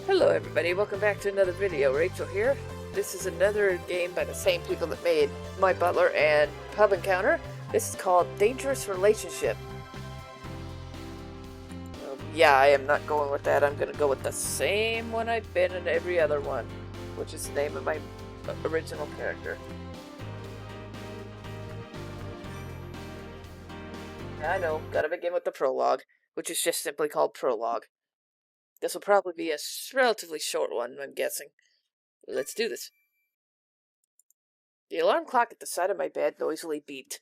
Hello everybody, welcome back to another video. Rachel here. This is another game by the same people that made My Butler and Pub Encounter. This is called Dangerous Relationship. Yeah, I am not going with that. I'm going to go with the same one I've been in every other one, which is the name of my original character. I know, gotta begin with the prologue, which is just simply called Prologue. This will probably be a relatively short one, I'm guessing. Let's do this. The alarm clock at the side of my bed noisily beeped.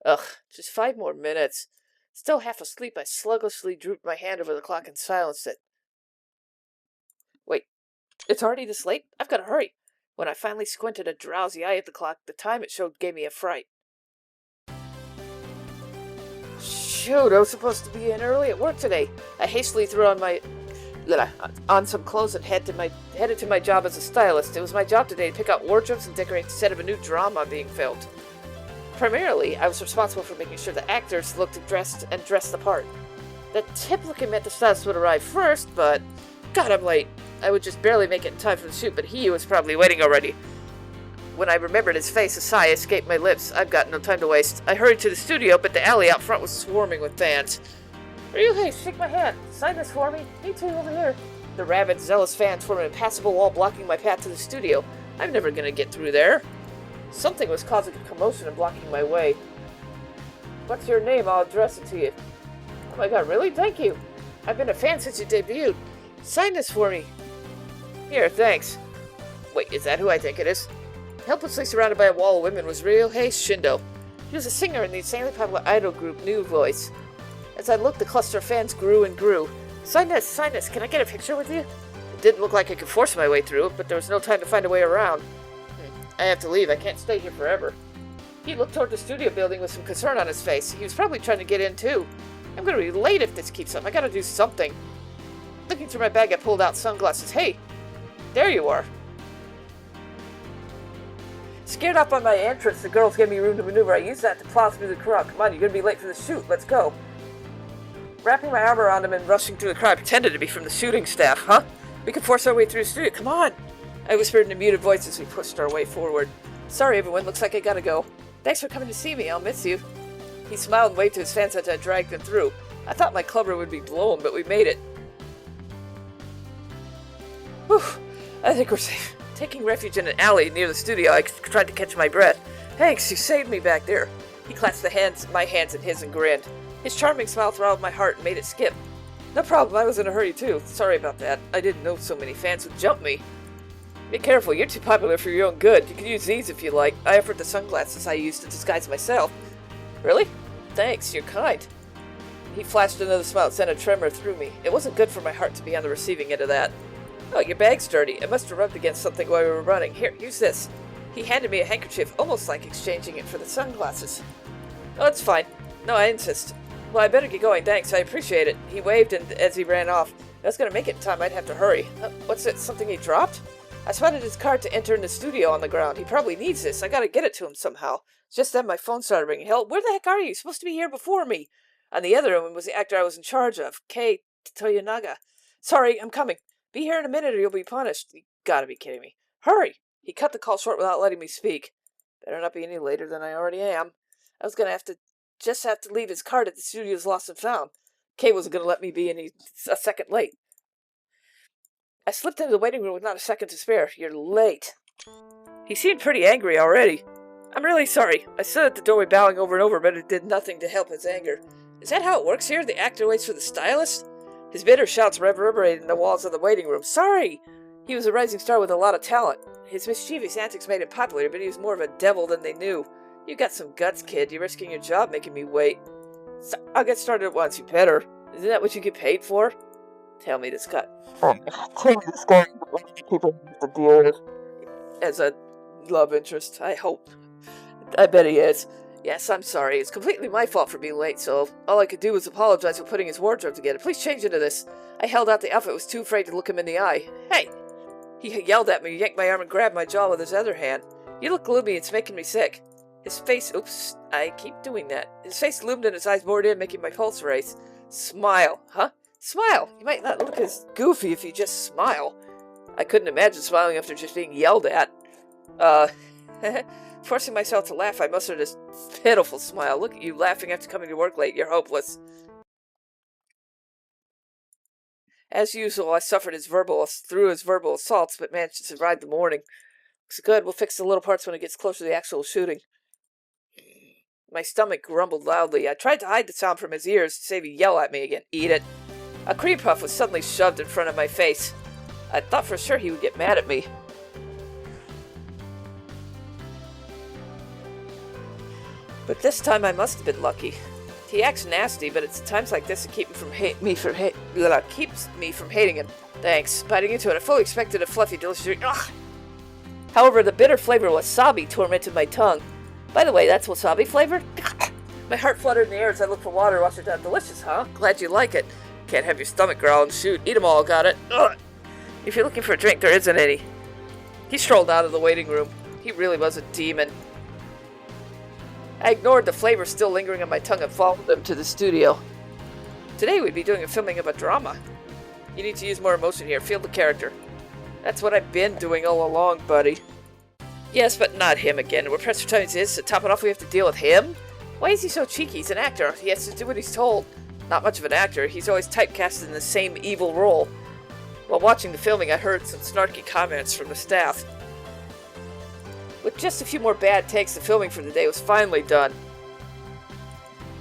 Ugh, just 5 more minutes. Still half asleep, I sluggishly drooped my hand over the clock and silenced it. Wait, it's already this late? I've got to hurry. When I finally squinted a drowsy eye at the clock, the time it showed gave me a fright. Shoot, I was supposed to be in early at work today. I hastily threw on some clothes and headed to my job as a stylist. It was my job today to pick out wardrobes and decorate the set of a new drama being filmed. Primarily, I was responsible for making sure the actors looked dressed the part. The typically meant the stylist would arrive first, but God, I'm late. I would just barely make it in time for the shoot, but he was probably waiting already. When I remembered his face, a sigh escaped my lips. I've got no time to waste. I hurried to the studio, but the alley out front was swarming with fans. Hey, shake my hand. Sign this for me. Me too, over here. The rabid, zealous fans formed an impassable wall blocking my path to the studio. I'm never gonna get through there. Something was causing a commotion and blocking my way. What's your name? I'll address it to you. Oh my god, really? Thank you. I've been a fan since you debuted. Sign this for me. Here, thanks. Wait, is that who I think it is? Helplessly surrounded by a wall of women was Ryohei Shindo. He was a singer in the insanely popular idol group New Voice. As I looked, the cluster of fans grew and grew. Sign this, can I get a picture with you? It didn't look like I could force my way through it, but there was no time to find a way around. I have to leave, I can't stay here forever. He looked toward the studio building with some concern on his face. He was probably trying to get in too. I'm gonna be late if this keeps up, I gotta do something. Looking through my bag, I pulled out sunglasses. Hey, there you are. Scared off by my entrance, the girls gave me room to maneuver. I used that to plow through the crowd. Come on, you're gonna be late for the shoot, let's go. Wrapping my arm around him and rushing through the crowd, I pretended to be from the shooting staff. Huh? We can force our way through the studio. Come on! I whispered in a muted voice as we pushed our way forward. Sorry, everyone. Looks like I gotta go. Thanks for coming to see me. I'll miss you. He smiled and waved to his fans as I dragged them through. I thought my clubber would be blown, but we made it. Whew. I think we're safe. Taking refuge in an alley near the studio, I tried to catch my breath. Thanks, you saved me back there. He clasped my hands in his and grinned. His charming smile thrilled my heart and made it skip. No problem, I was in a hurry too. Sorry about that. I didn't know so many fans would jump me. Be careful, you're too popular for your own good. You can use these if you like. I offered the sunglasses I used to disguise myself. Really? Thanks, you're kind. He flashed another smile and sent a tremor through me. It wasn't good for my heart to be on the receiving end of that. Oh, your bag's dirty. It must have rubbed against something while we were running. Here, use this. He handed me a handkerchief, almost like exchanging it for the sunglasses. Oh, it's fine. No, I insist. Well, I better get going, thanks, I appreciate it. He waved as he ran off. I was going to make it in time, I'd have to hurry. What's it, something he dropped? I spotted his card to enter in the studio on the ground. He probably needs this, I gotta get it to him somehow. Just then my phone started ringing. Hell, where the heck are you? You're supposed to be here before me. On the other end was the actor I was in charge of, Kei Toyonaga. Sorry, I'm coming. Be here in a minute or you'll be punished. You gotta be kidding me. Hurry! He cut the call short without letting me speak. Better not be any later than I already am. I was gonna have to leave his card at the studio's lost and found. Kay wasn't going to let me be any a second late. I slipped into the waiting room with not a second to spare. You're late. He seemed pretty angry already. I'm really sorry. I stood at the doorway bowing over and over, but it did nothing to help his anger. Is that how it works here? The actor waits for the stylist? His bitter shouts reverberated in the walls of the waiting room. Sorry! He was a rising star with a lot of talent. His mischievous antics made him popular, but he was more of a devil than they knew. You got some guts, kid. You're risking your job making me wait. So, I'll get started at once, you better. Isn't that what you get paid for? Tell me this guy. Tell me this guy people have to deal with as a love interest, I hope. I bet he is. Yes, I'm sorry. It's completely my fault for being late, so all I could do was apologize for putting his wardrobe together. Please change into this. I held out the outfit, was too afraid to look him in the eye. Hey! He yelled at me, yanked my arm, and grabbed my jaw with his other hand. You look gloomy. It's making me sick. His face, oops, I keep doing that. His face loomed and his eyes bored in, making my pulse race. Smile, huh? Smile! You might not look as goofy if you just smile. I couldn't imagine smiling after just being yelled at. Forcing myself to laugh, I mustered this pitiful smile. Look at you laughing after coming to work late. You're hopeless. As usual, I suffered through his verbal assaults, but managed to survive the morning. Looks good. We'll fix the little parts when it gets closer to the actual shooting. My stomach grumbled loudly. I tried to hide the sound from his ears to save he'd yell at me again. Eat it. A cream puff was suddenly shoved in front of my face. I thought for sure he would get mad at me. But this time I must have been lucky. He acts nasty, but it's times like this that keeps me from hating him. Thanks. Biting into it, I fully expected a fluffy, delicious treat. Ugh. However, the bitter flavor of wasabi tormented my tongue. By the way, that's wasabi flavored? My heart fluttered in the air as I looked for water to wash it down. Delicious, huh? Glad you like it. Can't have your stomach growl and shoot. Eat 'em all, got it? Ugh. If you're looking for a drink, there isn't any. He strolled out of the waiting room. He really was a demon. I ignored the flavor still lingering on my tongue and followed him to the studio. Today we'd be doing a filming of a drama. You need to use more emotion here. Feel the character. That's what I've been doing all along, buddy. Yes, but not him again. We're pressed for time as is. To top it off, we have to deal with him? Why is he so cheeky? He's an actor. He has to do what he's told. Not much of an actor. He's always typecasted in the same evil role. While watching the filming, I heard some snarky comments from the staff. With just a few more bad takes, the filming for the day was finally done.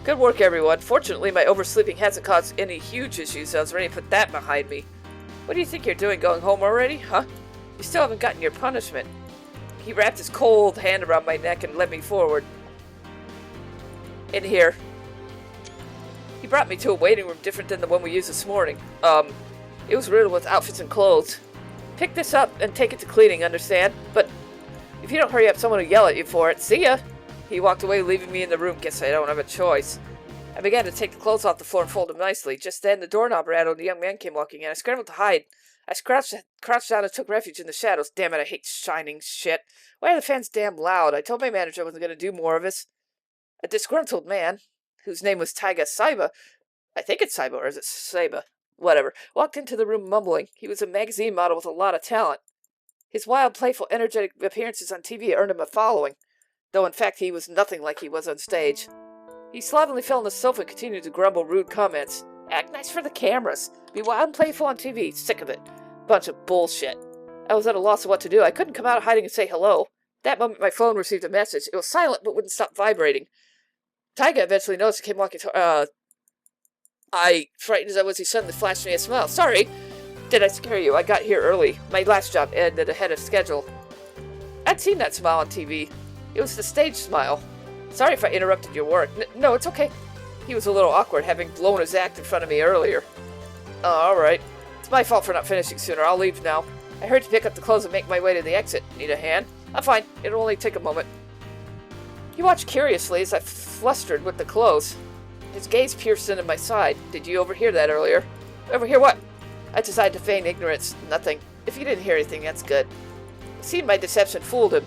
Good work, everyone. Fortunately, my oversleeping hasn't caused any huge issues, so I was ready to put that behind me. What do you think you're doing, going home already, huh? You still haven't gotten your punishment. He wrapped his cold hand around my neck and led me forward. In here. He brought me to a waiting room different than the one we used this morning. It was riddled with outfits and clothes. Pick this up and take it to cleaning, understand? But if you don't hurry up, someone will yell at you for it. See ya! He walked away, leaving me in the room. Guess I don't have a choice. I began to take the clothes off the floor and fold them nicely. Just then, the doorknob rattled and a young man came walking in. I scrambled to hide. I crouched down and took refuge in the shadows. Damn it, I hate shining shit. Why are the fans damn loud? I told my manager I wasn't going to do more of this. A disgruntled man, whose name was Taiga Saiba, I think it's Saiba, or is it Saiba? Whatever, walked into the room mumbling. He was a magazine model with a lot of talent. His wild, playful, energetic appearances on TV earned him a following, though in fact he was nothing like he was on stage. He slovenly fell on the sofa and continued to grumble rude comments. Act nice for the cameras. Be wild and playful on TV. Sick of it. Bunch of bullshit. I was at a loss of what to do. I couldn't come out of hiding and say hello. That moment my phone received a message. It was silent but wouldn't stop vibrating. Taiga eventually noticed and came walking to I, frightened as I was, he suddenly flashed me a smile. Sorry, did I scare you? I got here early. My last job ended ahead of schedule. I'd seen that smile on TV. It was the stage smile. Sorry if I interrupted your work. No, it's okay. He was a little awkward, having blown his act in front of me earlier. Oh, alright. It's my fault for not finishing sooner. I'll leave now. I hurried to pick up the clothes and make my way to the exit. Need a hand? I'm fine. It'll only take a moment. He watched curiously as I flustered with the clothes. His gaze pierced into my side. Did you overhear that earlier? Overhear what? I decided to feign ignorance. Nothing. If you didn't hear anything, that's good. It seemed my deception fooled him.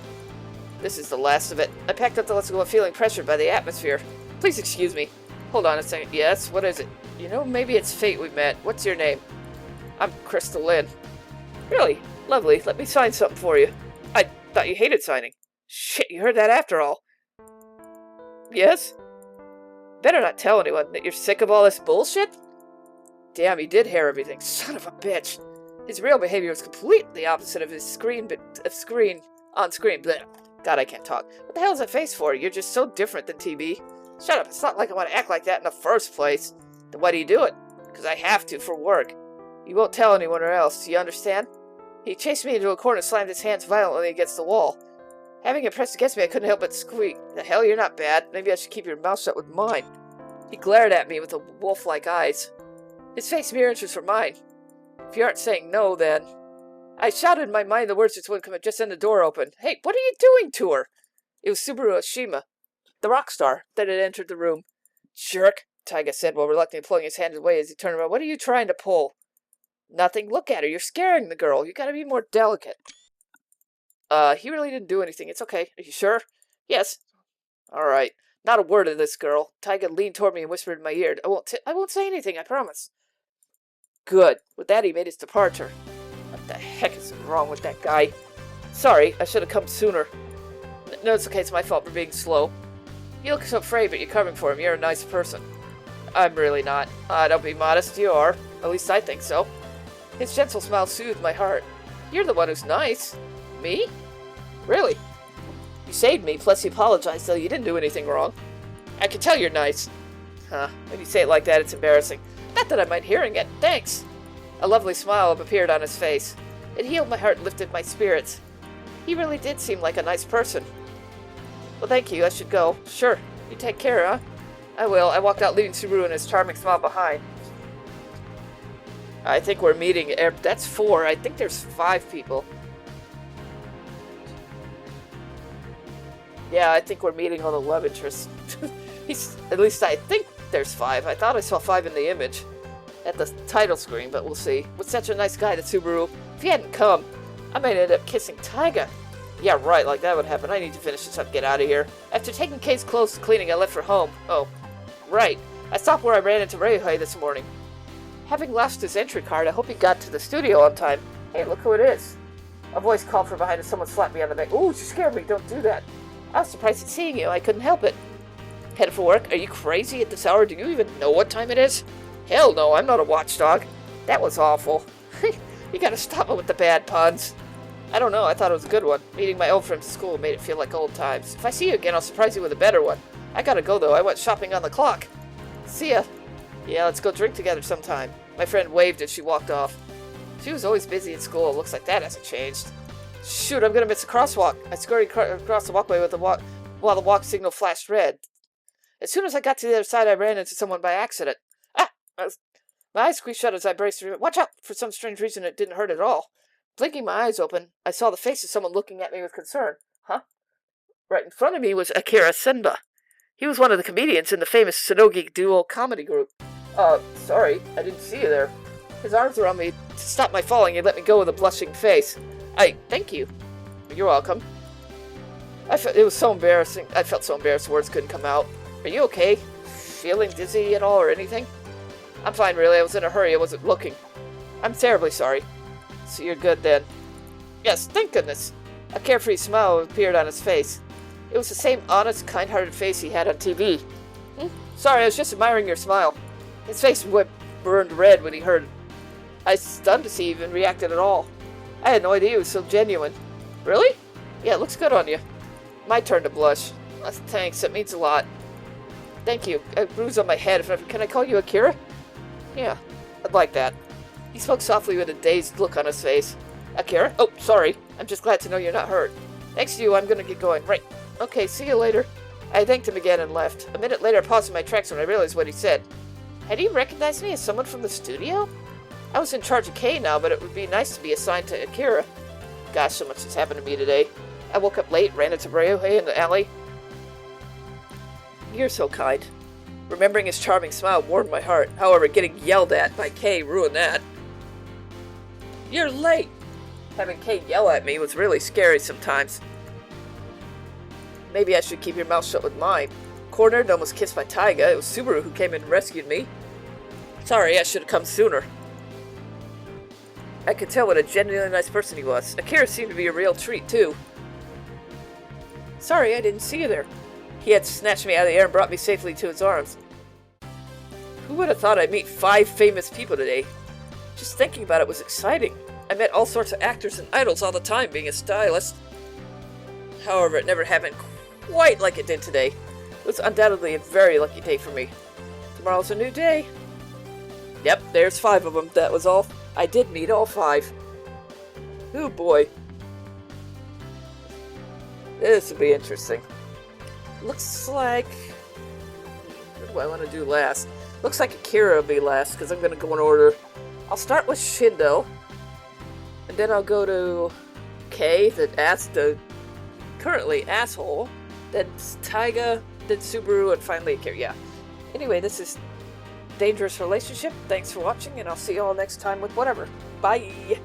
This is the last of it. I packed up the let's go feeling pressured by the atmosphere. Please excuse me. Hold on a second. Yes, what is it? You know, maybe it's fate we met. What's your name? I'm Crystal Lynn. Really? Lovely. Let me sign something for you. I thought you hated signing. Shit, you heard that after all. Yes? Better not tell anyone that you're sick of all this bullshit? Damn, he did hear everything. Son of a bitch. His real behavior was completely opposite of his on-screen. Blech. God, I can't talk. What the hell is that face for? You're just so different than TV. Shut up. It's not like I want to act like that in the first place. Then why do you do it? Because I have to for work. You won't tell anyone or else. Do you understand? He chased me into a corner and slammed his hands violently against the wall. Having it pressed against me, I couldn't help but squeak. The hell, you're not bad. Maybe I should keep your mouth shut with mine. He glared at me with the wolf-like eyes. His face mirror inches from mine. If you aren't saying no, then... I shouted in my mind the words that would come just then the door opened. Hey, what are you doing to her? It was Subaru Oshima, the rock star, that had entered the room. Jerk, Taiga said while reluctantly pulling his hand away as he turned around. What are you trying to pull? Nothing. Look at her. You're scaring the girl. You gotta be more delicate. He really didn't do anything. It's okay. Are you sure? Yes. All right. Not a word of this, girl. Taiga leaned toward me and whispered in my ear. I won't say anything, I promise. Good. With that, he made his departure. What the heck is wrong with that guy? Sorry, I should have come sooner. No, it's okay, it's my fault for being slow. You look so afraid, but you're coming for him. You're a nice person. I'm really not. Don't be modest, you are. At least I think so. His gentle smile soothed my heart. You're the one who's nice. Me? Really? You saved me, plus you apologized, though you didn't do anything wrong. I can tell you're nice. Huh, when you say it like that, it's embarrassing. Not that I mind hearing it. Thanks. A lovely smile appeared on his face. It healed my heart and lifted my spirits. He really did seem like a nice person. Well, thank you. I should go. Sure. You take care, huh? I will. I walked out, leaving Subaru and his charming smile behind. I think we're meeting. That's 4. I think there's 5 people. Yeah, I think we're meeting all the love interests. At least I think there's 5. I thought I saw 5 in the image at the title screen, but we'll see. With such a nice guy, that Subaru, if he hadn't come, I might end up kissing Taiga. Yeah, right, like that would happen. I need to finish this up and get out of here. After taking Kay's clothes to cleaning, I left for home. Oh, right. I stopped where I ran into Ryohei this morning. Having lost his entry card, I hope he got to the studio on time. Hey, look who it is. A voice called from behind and someone slapped me on the back. Ooh, you scared me. Don't do that. I was surprised at seeing you. I couldn't help it. Headed for work? Are you crazy at this hour? Do you even know what time it is? Hell no, I'm not a watchdog. That was awful. You gotta stop it with the bad puns. I don't know, I thought it was a good one. Meeting my old friends at school made it feel like old times. If I see you again, I'll surprise you with a better one. I gotta go though, I went shopping on the clock. See ya. Yeah, let's go drink together sometime. My friend waved as she walked off. She was always busy at school. Looks like that hasn't changed. Shoot, I'm gonna miss a crosswalk. I scurried across the walkway while the walk signal flashed red. As soon as I got to the other side, I ran into someone by accident. My eyes squeezed shut as I braced for it. Watch out! For some strange reason, it didn't hurt at all. Blinking my eyes open, I saw the face of someone looking at me with concern. Huh? Right in front of me was Akira Senba. He was one of the comedians in the famous Sonogi duo comedy group. Sorry, I didn't see you there. His arms around me to stop my falling and let me go with a blushing face. Thank you. You're welcome. It was so embarrassing. I felt so embarrassed words couldn't come out. Are you okay? Feeling dizzy at all or anything? I'm fine, really. I was in a hurry. I wasn't looking. I'm terribly sorry. So you're good, then? Yes, thank goodness. A carefree smile appeared on his face. It was the same honest, kind-hearted face he had on TV. Sorry, I was just admiring your smile. His face burned red when he heard it. I was stunned to see he even reacted at all. I had no idea it was so genuine. Really? Yeah, it looks good on you. My turn to blush. Thanks, that means a lot. Thank you. A bruise on my head. Can I call you Akira? Yeah, I'd like that. He spoke softly with a dazed look on his face. Akira? Oh, sorry. I'm just glad to know you're not hurt. Thanks to you, I'm gonna get going. Right. Okay, see you later. I thanked him again and left. A minute later, I paused in my tracks when I realized what he said. Had he recognized me as someone from the studio? I was in charge of Kay now, but it would be nice to be assigned to Akira. Gosh, so much has happened to me today. I woke up late, ran into Ryohei in the alley. You're so kind. Remembering his charming smile warmed my heart. However, getting yelled at by Kay ruined that. You're late! Having Kay yell at me was really scary sometimes. Maybe I should keep your mouth shut with mine. Cornered and almost kissed by Taiga. It was Subaru who came in and rescued me. Sorry, I should have come sooner. I could tell what a genuinely nice person he was. Akira seemed to be a real treat, too. Sorry, I didn't see you there. He had snatched me out of the air and brought me safely to his arms. Who would have thought I'd meet 5 famous people today? Just thinking about it was exciting. I met all sorts of actors and idols all the time being a stylist. However, it never happened quite like it did today. It was undoubtedly a very lucky day for me. Tomorrow's a new day. Yep, there's 5 of them. That was all. I did meet all 5. Oh boy. This will be interesting. Looks like... What do I want to do last? Looks like Akira will be last, because I'm going to go in order. I'll start with Shindo. And then I'll go to Kay, the currently asshole. Then Taiga, then Subaru, and finally Akira. Yeah. Anyway, this is Dangerous Relationship. Thanks for watching, and I'll see you all next time with whatever. Bye!